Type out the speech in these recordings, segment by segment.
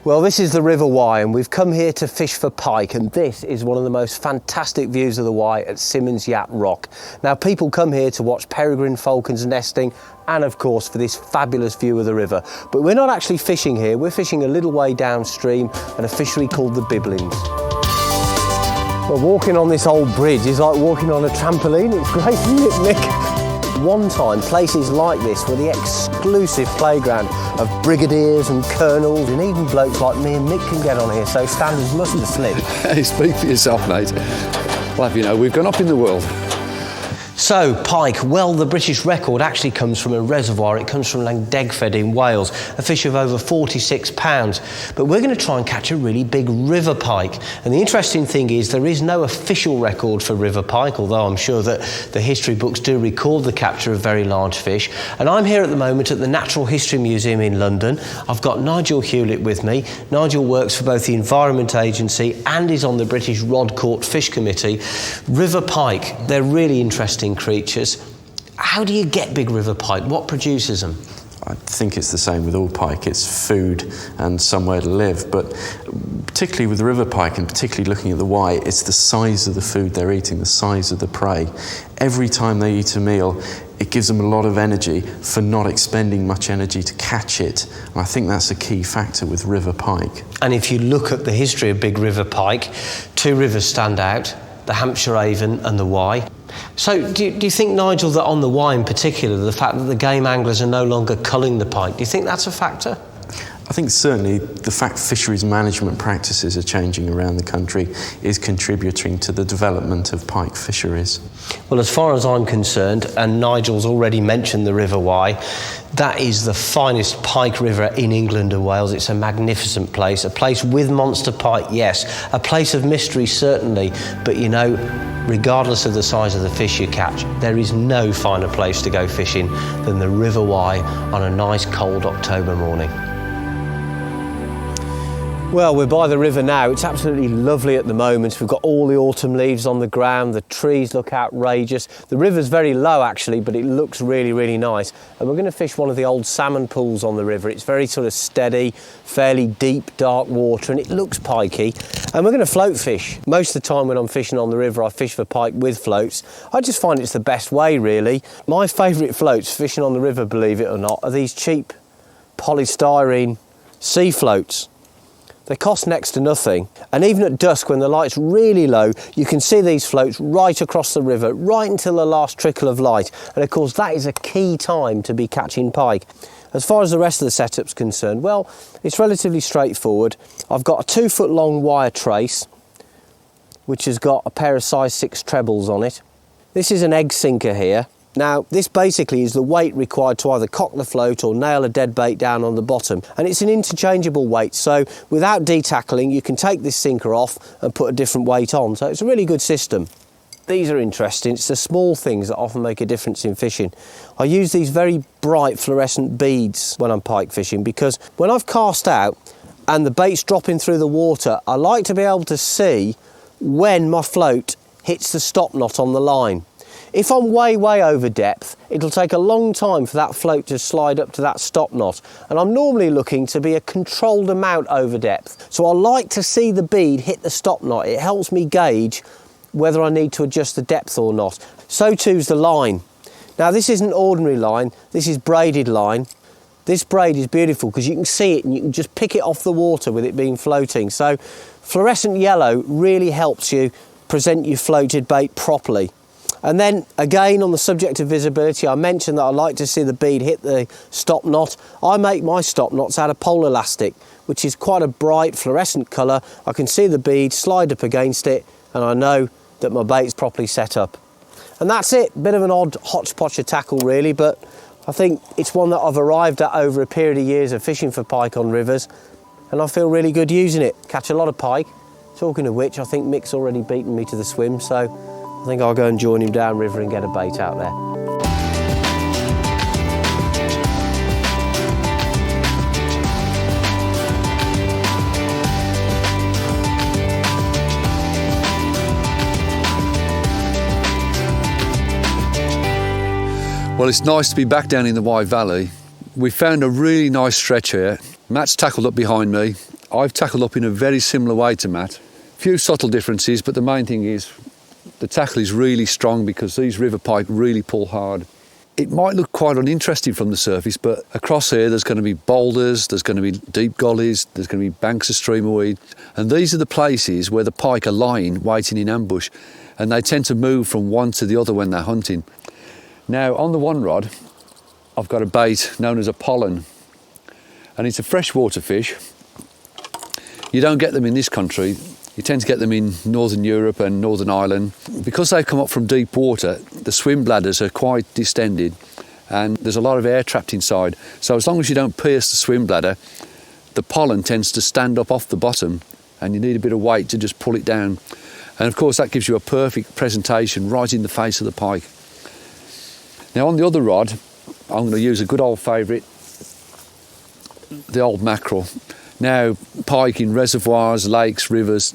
Well, this is the River Wye and we've come here to fish for pike, and this is one of the most fantastic views of the Wye at Simmons Yap Rock. Now, people come here to watch peregrine falcons nesting and of course for this fabulous view of the river. But we're not actually fishing here, we're fishing a little way downstream at a fishery called the Bibblings. Well, walking on this old bridge is like walking on a trampoline. It's great, isn't it, Mick? One time, places like this were the exclusive playground of brigadiers and colonels, and even blokes like me and Mick can get on here, so standards mustn't slip. Hey, speak for yourself, mate. Well, have you know, we've gone up in the world. So, pike, well, the British record actually comes from a reservoir. It comes from Langdegfed in Wales, a fish of over 46 pounds. But we're going to try and catch a really big river pike. And the interesting thing is there is no official record for river pike, although I'm sure that the history books do record the capture of very large fish. And I'm here at the moment at the Natural History Museum in London. I've got Nigel Hewlett with me. Nigel works for both the Environment Agency and is on the British Rod Court Fish Committee. River pike, they're really interesting creatures. How do you get big river pike? What produces them? I think it's the same with all pike. It's food and somewhere to live, but particularly with river pike, and particularly looking at the Wye, it's the size of the food they're eating, the size of the prey. Every time they eat a meal, it gives them a lot of energy for not expending much energy to catch it. And I think that's a key factor with river pike. And if you look at the history of big river pike, two rivers stand out, the Hampshire Avon and the Wye. So do you think, Nigel, that on the Wye in particular, the fact that the game anglers are no longer culling the pike, do you think that's a factor? I think certainly the fact fisheries management practices are changing around the country is contributing to the development of pike fisheries. Well, as far as I'm concerned, and Nigel's already mentioned the River Wye, that is the finest pike river in England and Wales. It's a magnificent place, a place with monster pike, yes, a place of mystery, certainly, but you know, regardless of the size of the fish you catch, there is no finer place to go fishing than the River Wye on a nice cold October morning. Well, we're by the river now. It's absolutely lovely at the moment. We've got all the autumn leaves on the ground. The trees look outrageous. The river's very low, actually, but it looks really, really nice. And we're going to fish one of the old salmon pools on the river. It's very sort of steady, fairly deep, dark water, and it looks pikey. And we're going to float fish. Most of the time when I'm fishing on the river, I fish for pike with floats. I just find it's the best way, really. My favourite floats fishing on the river, believe it or not, are these cheap polystyrene sea floats. They cost next to nothing, and even at dusk when the light's really low, you can see these floats right across the river, right until the last trickle of light. And of course that is a key time to be catching pike. As far as the rest of the setup's concerned, well, it's relatively straightforward. I've got a 2 foot long wire trace, which has got a pair of size 6 trebles on it. This is an egg sinker here. Now, this basically is the weight required to either cock the float or nail a dead bait down on the bottom. And it's an interchangeable weight, so without detackling, you can take this sinker off and put a different weight on. So it's a really good system. These are interesting. It's the small things that often make a difference in fishing. I use these very bright fluorescent beads when I'm pike fishing, because when I've cast out and the bait's dropping through the water, I like to be able to see when my float hits the stop knot on the line. If I'm way over depth, it'll take a long time for that float to slide up to that stop knot, and I'm normally looking to be a controlled amount over depth. So I like to see the bead hit the stop knot. It helps me gauge whether I need to adjust the depth or not. So too's the line. Now, this isn't ordinary line, this is braided line. This braid is beautiful because you can see it and you can just pick it off the water with it being floating. So fluorescent yellow really helps you present your floated bait properly. And then again, on the subject of visibility, I mentioned that I like to see the bead hit the stop knot. I make my stop knots out of pole elastic, which is quite a bright fluorescent colour. I can see the bead slide up against it, and I know that my bait's properly set up. And that's it. Bit of an odd hodgepodge of tackle, really, but I think it's one that I've arrived at over a period of years of fishing for pike on rivers, and I feel really good using it. Catch a lot of pike. Talking of which, I think Mick's already beaten me to the swim, so I think I'll go and join him downriver and get a bait out there. Well, it's nice to be back down in the Wye Valley. We found a really nice stretch here. Matt's tackled up behind me. I've tackled up in a very similar way to Matt. Few subtle differences, but the main thing is the tackle is really strong because these river pike really pull hard. It might look quite uninteresting from the surface, but across here there's going to be boulders, there's going to be deep gullies, there's going to be banks of streamer weed, and these are the places where the pike are lying, waiting in ambush, and they tend to move from one to the other when they're hunting. Now, on the one rod, I've got a bait known as a pollen, and it's a freshwater fish. You don't get them in this country. You tend to get them in Northern Europe and Northern Ireland. Because they come up from deep water, the swim bladders are quite distended and there's a lot of air trapped inside. So as long as you don't pierce the swim bladder, the pollen tends to stand up off the bottom and you need a bit of weight to just pull it down. And of course that gives you a perfect presentation right in the face of the pike. Now on the other rod, I'm going to use a good old favourite, the old mackerel. Now, pike in reservoirs, lakes, rivers,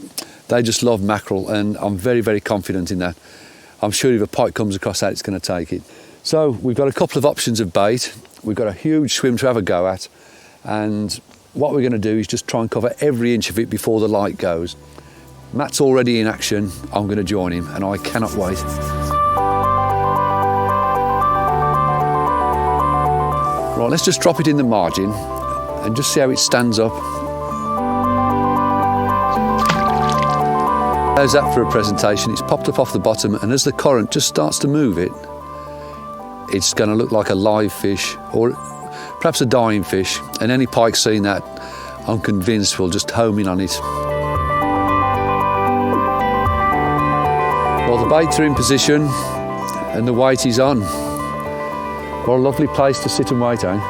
they just love mackerel, and I'm very, very confident in that. I'm sure if a pike comes across that, it's going to take it. So we've got a couple of options of bait. We've got a huge swim to have a go at, and what we're going to do is just try and cover every inch of it before the light goes. Matt's already in action. I'm going to join him, and I cannot wait. Right, let's just drop it in the margin and just see how it stands up. How's that for a presentation? It's popped up off the bottom, and as the current just starts to move it, it's going to look like a live fish or perhaps a dying fish, and any pike seeing that, I'm convinced will just home in on it. Well, the baits are in position and the weight is on. What a lovely place to sit and wait, eh?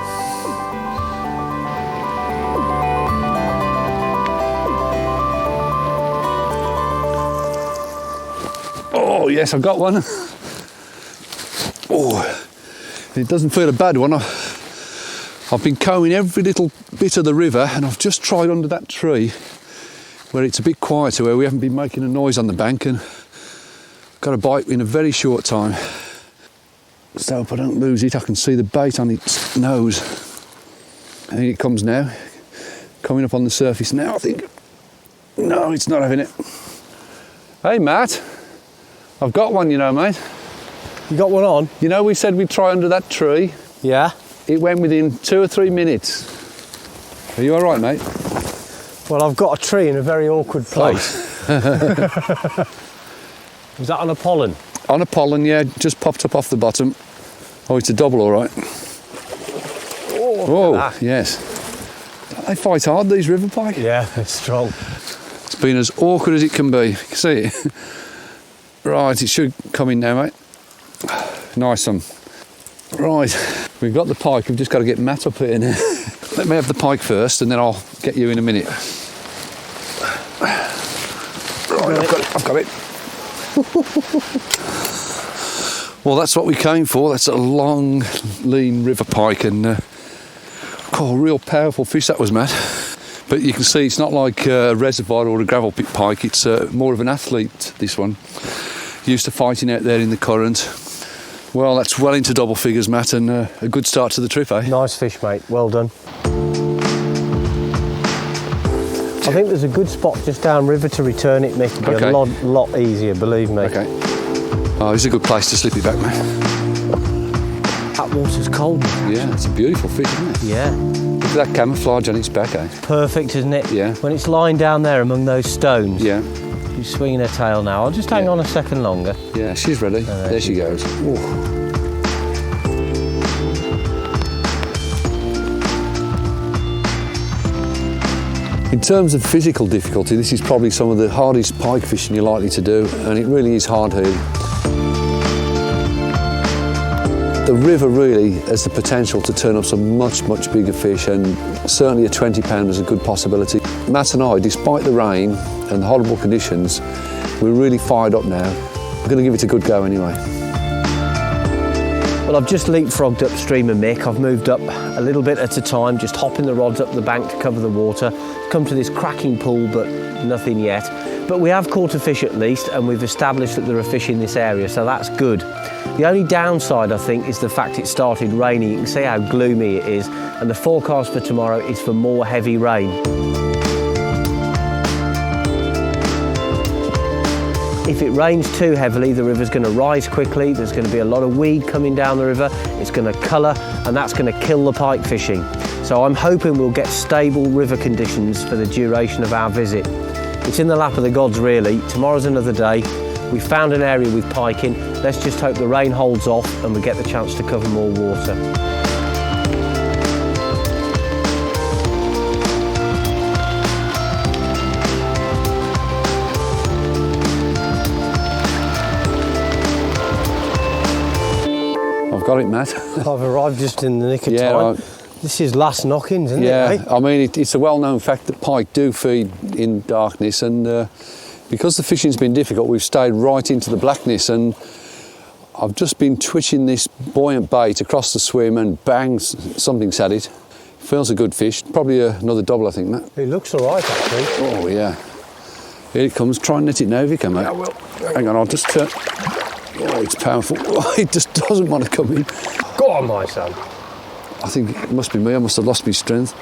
Oh yes, I've got one. Oh, it doesn't feel a bad one. I've been combing every little bit of the river and I've just tried under that tree where it's a bit quieter, where we haven't been making a noise on the bank, and got a bite in a very short time. So hope I don't lose it. I can see the bait on its nose. And here it comes now, coming up on the surface now, I think. No, it's not having it. Hey Matt. I've got one, you know, mate. You got one on? You know, we said we'd try under that tree. Yeah. It went within 2 or 3 minutes. Are you all right, mate? Well, I've got a tree in a very awkward place. Was that on a pollen? On a pollen, yeah, just popped up off the bottom. Oh, it's a double, all right. Oh, yes. Don't they fight hard, these river pike? Yeah, it's strong. It's been as awkward as it can be. You can see it. Right, it should come in now, mate. Nice one. Right, we've got the pike. We've just got to get Matt up here now. Let me have the pike first, and then I'll get you in a minute. Right, I've got it. Well, that's what we came for. That's a long, lean river pike, and a real powerful fish that was, Matt. But you can see it's not like a reservoir or a gravel pit pike. It's more of an athlete, this one. Used to fighting out there in the current. Well, that's well into double figures, Matt, and a good start to the trip, eh? Nice fish, mate. Well done. I think there's a good spot just downriver to return it, Mick. It'll be a lot easier, believe me. Okay. Oh, it's a good place to slip it back, mate. That water's cold. Yeah, it's a beautiful fish, isn't it? Yeah. Look at that camouflage on its back, eh? Perfect, isn't it? Yeah. When it's lying down there among those stones. Yeah. She's swinging her tail now. I'll just hang on a second longer. Yeah, she's ready. There she goes. Ooh. In terms of physical difficulty, this is probably some of the hardest pike fishing you're likely to do, and it really is hard here. The river really has the potential to turn up some much bigger fish, and certainly a 20 pounder is a good possibility. Matt and I, despite the rain and the horrible conditions, we're really fired up now. We're going to give it a good go anyway. Well, I've just leapfrogged upstream of Mick. I've moved up a little bit at a time, just hopping the rods up the bank to cover the water. Come to this cracking pool, but nothing yet. But we have caught a fish at least, and we've established that there are fish in this area, so that's good. The only downside, I think, is the fact it started raining. You can see how gloomy it is, and the forecast for tomorrow is for more heavy rain. If it rains too heavily, the river's going to rise quickly, there's going to be a lot of weed coming down the river, it's going to colour, and that's going to kill the pike fishing. So I'm hoping we'll get stable river conditions for the duration of our visit. It's in the lap of the gods really. Tomorrow's another day. We found an area with pike in. Let's just hope the rain holds off and we get the chance to cover more water. I've got it, Matt. I've arrived just in the nick of Yeah, time. This is last knockings, isn't it? Yeah, I mean, it's a well-known fact that pike do feed in darkness, and because the fishing's been difficult, we've stayed right into the blackness, and I've just been twitching this buoyant bait across the swim, and bang, something's had it. Feels a good fish. Probably another double, I think, Matt. It looks all right, actually. Oh, yeah. Here it comes. Try and net it now if you can, mate. Yeah, well, hang on, I'll just turn. Oh, it's powerful. Oh, it just doesn't want to come in. Go on, my son. I think it must be me. I must have lost my strength.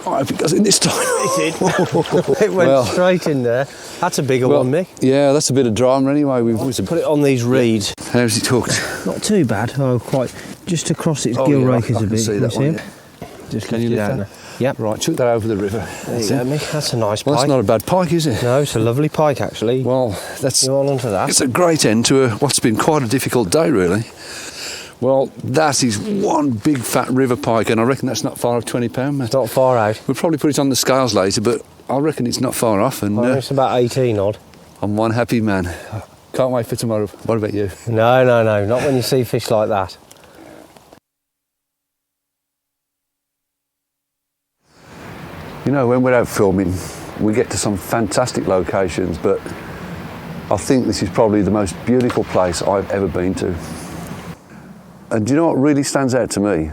Oh, I hope it goes in this time. It did. It went straight in there. That's a bigger one, Mick. Yeah, that's a bit of drama anyway. We've put it on these reeds. How's it hooked? Not too bad. Oh, quite. Just across its gill rakers a bit. See that one, yeah. Just can you lift that? Yep. Right, chuck that over the river. There you go, Mick. That's a nice pike. Well, that's not a bad pike, is it? No, it's a lovely pike, actually. Well, that's... You on onto that? It's a great end to what's been quite a difficult day, really. Well, that is one big fat river pike, and I reckon that's not far off £20, mate. It's not far out. We'll probably put it on the scales later, but I reckon it's not far off. And it's about 18 odd. I'm one happy man. Can't wait for tomorrow. What about you? No, not when you see fish like that. You know, when we're out filming, we get to some fantastic locations, but I think this is probably the most beautiful place I've ever been to. And do you know what really stands out to me?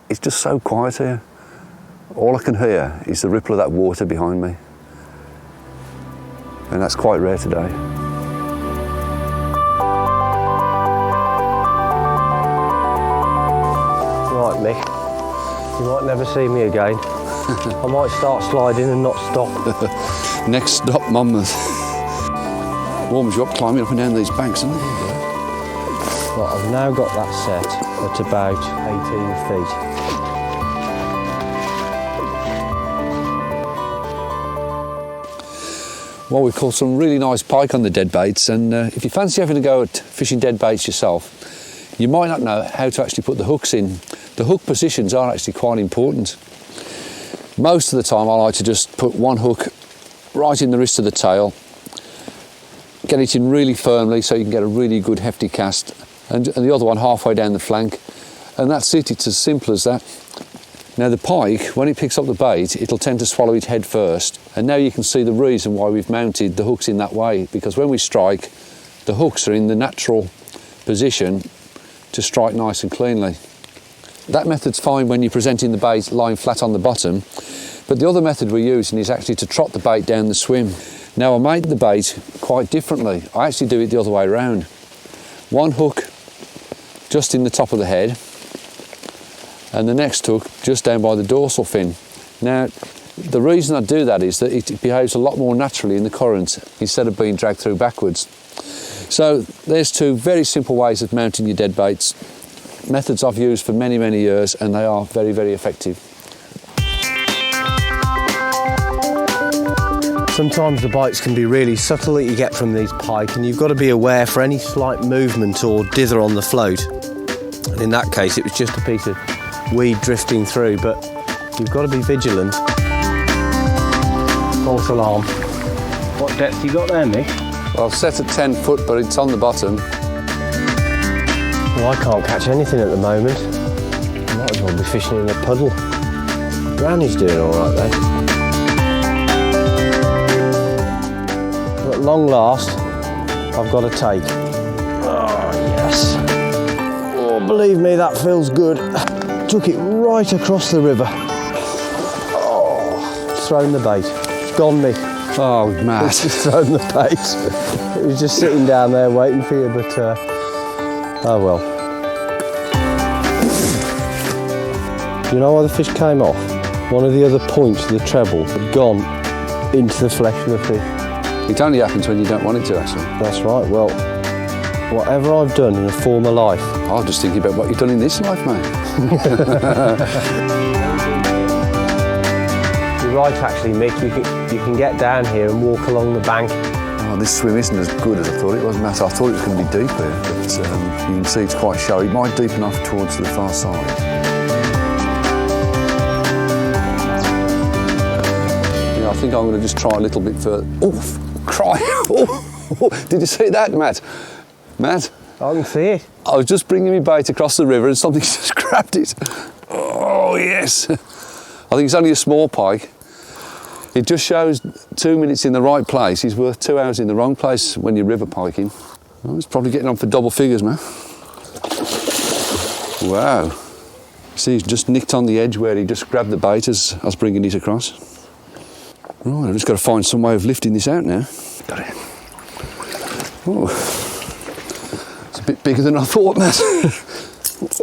It's just so quiet here. All I can hear is the ripple of that water behind me. And that's quite rare today. Right, Mick. You might never see me again. I might start sliding and not stop. Next stop, Monmouth. Warms you up climbing up and down these banks, isn't it? Right, I've now got that set at about 18 feet. Well, we've caught some really nice pike on the dead baits, and if you fancy having a go at fishing dead baits yourself, you might not know how to actually put the hooks in. The hook positions are actually quite important. Most of the time I like to just put one hook right in the wrist of the tail, get it in really firmly so you can get a really good hefty cast, and the other one halfway down the flank, and that's it. It's as simple as that. Now the pike, when it picks up the bait, it'll tend to swallow it head first, and now you can see the reason why we've mounted the hooks in that way, because when we strike, the hooks are in the natural position to strike nice and cleanly. That method's fine when you're presenting the bait lying flat on the bottom, but the other method we're using is actually to trot the bait down the swim. Now I made the bait quite differently. I actually do it the other way around. One hook just in the top of the head, and the next hook just down by the dorsal fin. Now, the reason I do that is that it behaves a lot more naturally in the current instead of being dragged through backwards. So there's two very simple ways of mounting your dead baits. Methods I've used for many, many years, and they are very, very effective. Sometimes the bites can be really subtle that you get from these pike, and you've got to be aware for any slight movement or dither on the float. And in that case, it was just a piece of weed drifting through, but you've got to be vigilant. False alarm. What depth you got there, Mick? Well, I've set at 10 foot, but it's on the bottom. Well, I can't catch anything at the moment. I might as well be fishing in a puddle. Brownie's doing all right though. But at long last, I've got a take. Oh, yes. Oh, believe me, that feels good. Took it right across the river. Oh, thrown the bait. It's gone, Mick. Oh, mad. It's just thrown the bait. It was just sitting down there waiting for you, but oh well. You know why the fish came off? One of the other points of the treble had gone into the flesh of the fish. It only happens when you don't want it to, actually. That's right. Well, whatever I've done in a former life. I was just thinking about what you've done in this life, mate. You're right, actually, Mick. You can get down here and walk along the bank. Oh, this swim isn't as good as I thought it was, Matt. I thought it was going to be deep here, but you can see it's quite shallow. It might deepen off towards the far side. Yeah, I think I'm going to just try a little bit further. Oh, cry! Oh, did you see that, Matt? Matt? I can see it. I was just bringing my bait across the river and something just grabbed it. Oh, yes. I think it's only a small pike. It just shows 2 minutes in the right place is worth 2 hours in the wrong place when you're river piking. Well, it's probably getting on for double figures, man. Wow. See, he's just nicked on the edge where he just grabbed the bait as I was bringing it across. Right, I've just got to find some way of lifting this out now. Got it. Oh. It's a bit bigger than I thought, Matt.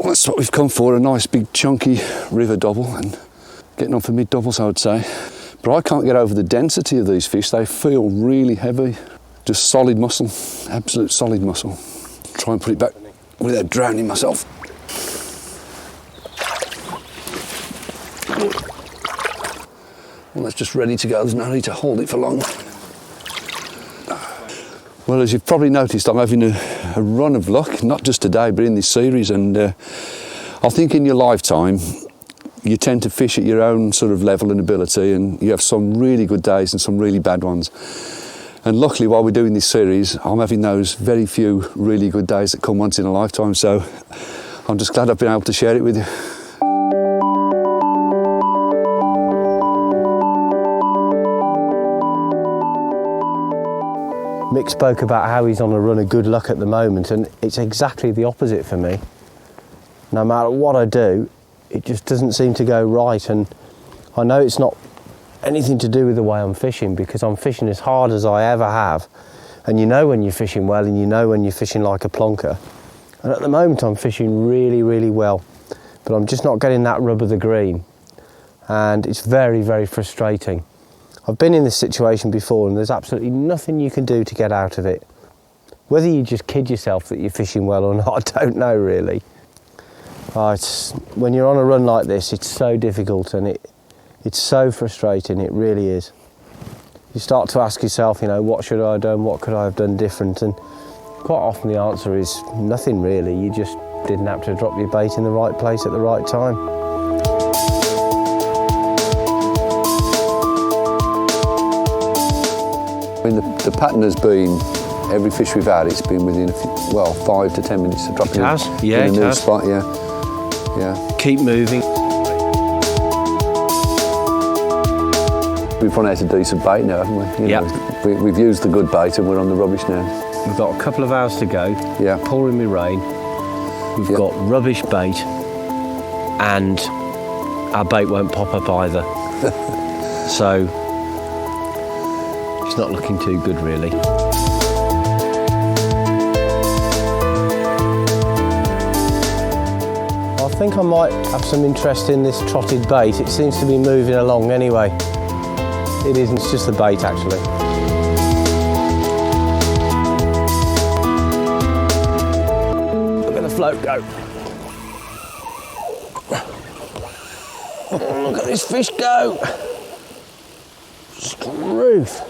That's what we've come for, a nice big chunky river double, and getting on for mid doubles, I would say. But I can't get over the density of these fish. They feel really heavy, just solid muscle, absolute solid muscle. Try and put it back without drowning myself. Well, that's just ready to go. There's no need to hold it for long. Well, as you've probably noticed, I'm having a run of luck, not just today, but in this series. And I think in your lifetime, you tend to fish at your own sort of level and ability, and you have some really good days and some really bad ones. And luckily, while we're doing this series, I'm having those very few really good days that come once in a lifetime. So I'm just glad I've been able to share it with you. Mick spoke about how he's on a run of good luck at the moment, and it's exactly the opposite for me. No matter what I do, it just doesn't seem to go right, and I know it's not anything to do with the way I'm fishing, because I'm fishing as hard as I ever have, and you know when you're fishing well and you know when you're fishing like a plonker. And at the moment I'm fishing really, really well, but I'm just not getting that rub of the green, and it's very, very frustrating. I've been in this situation before, and there's absolutely nothing you can do to get out of it. Whether you just kid yourself that you're fishing well or not, I don't know really. When you're on a run like this, it's so difficult, and it's so frustrating, it really is. You start to ask yourself, you know, what should I have done, what could I have done different, and quite often the answer is nothing really. You just didn't have to drop your bait in the right place at the right time. I mean, the pattern has been, every fish we've had, it's been within 5 to 10 minutes of dropping in a new spot, yeah. Keep moving. We've run out of decent bait now, haven't we? Yeah. We've used the good bait and we're on the rubbish now. We've got a couple of hours to go. Yeah. Pouring me rain. We've got rubbish bait, and our bait won't pop up either. So it's not looking too good, really. I think I might have some interest in this trotted bait. It seems to be moving along anyway. It isn't, it's just the bait actually. Look at the float go. Oh, look at this fish go. Struth.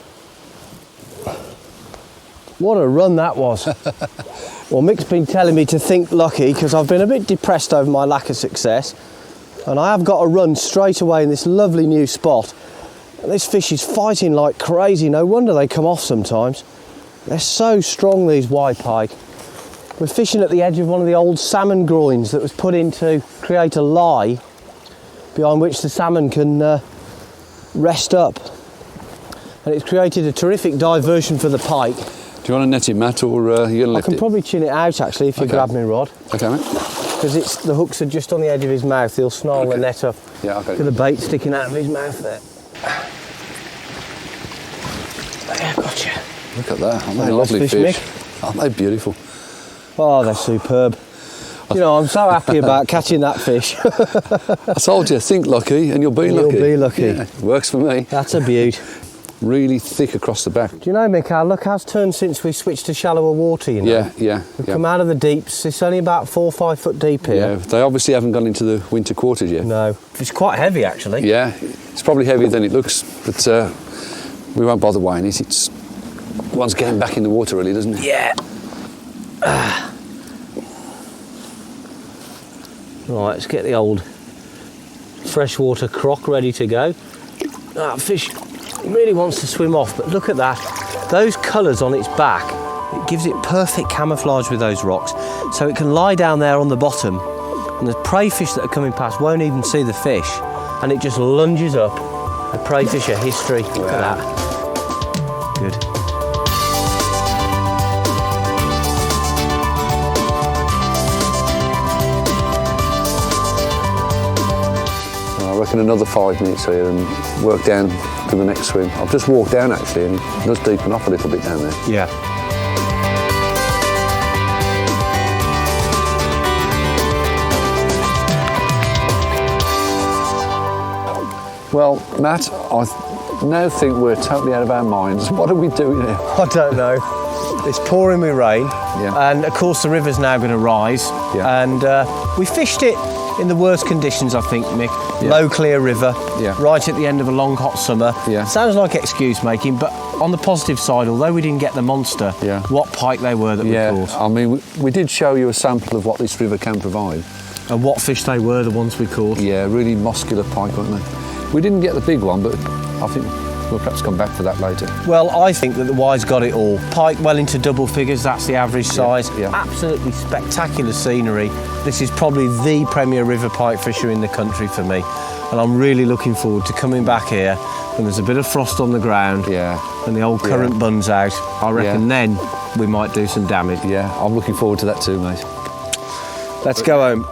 What a run that was. Well, Mick's been telling me to think lucky, because I've been a bit depressed over my lack of success, and I have got a run straight away in this lovely new spot. And this fish is fighting like crazy. No wonder they come off sometimes. They're so strong, these Wye Pike. We're fishing at the edge of one of the old salmon groins that was put in to create a lie behind which the salmon can rest up. And it's created a terrific diversion for the pike. Do you want to net it, Matt, or you're going to lift it? I can probably chin it out, actually, if you grab me rod. Okay, mate. Because the hooks are just on the edge of his mouth. He'll snarl the net up. Yeah, okay. Look at the bait sticking out of his mouth there. There, gotcha. Look at that. Aren't they lovely fish? Aren't they beautiful? Oh, they're superb. You know, I'm so happy about catching that fish. I told you, think lucky and you'll be lucky. You'll be lucky. Yeah, works for me. That's a beaut. really thick across the back. Do you know, Mick, our luck has turned since we switched to shallower water, you know? Yeah. We've come out of the deeps. It's only about 4 or 5 foot deep here. Yeah, they obviously haven't gone into the winter quarters yet. No. It's quite heavy, actually. Yeah, it's probably heavier than it looks, but we won't bother weighing it. It's one's getting back in the water, really, doesn't it? Yeah. Right, let's get the old freshwater croc ready to go. That fish really wants to swim off, but look at that. Those colours on its back, it gives it perfect camouflage with those rocks, so it can lie down there on the bottom, and the prey fish that are coming past won't even see the fish, and it just lunges up. The prey fish are history. Look at that. Good. I reckon another 5 minutes here and work down to the next swim. I've just walked down actually, and it does deepen off a little bit down there. Yeah. Well, Matt, I now think we're totally out of our minds. What are we doing here? I don't know. It's pouring with rain, Yeah. and of course the river's now going to rise. Yeah. And we fished it in the worst conditions, I think, Mick. Yeah. Low, clear river, Yeah. right at the end of a long, hot summer. Yeah. Sounds like excuse making, but on the positive side, although we didn't get the monster, Yeah. what pike they were that we caught, I mean, we did show you a sample of what this river can provide. and what fish they were, the ones we caught. Yeah, really muscular pike, weren't they? We didn't get the big one, but I think we'll perhaps come back for that later. Well, I think that the Wye's got it all. Pike well into double figures, that's the average size. yeah. Absolutely spectacular scenery. This is probably the premier river pike fisher in the country for me. And I'm really looking forward to coming back here when there's a bit of frost on the ground Yeah. and the old current bun's out. I reckon then we might do some damage. Yeah, I'm looking forward to that too, mate. Let's go home.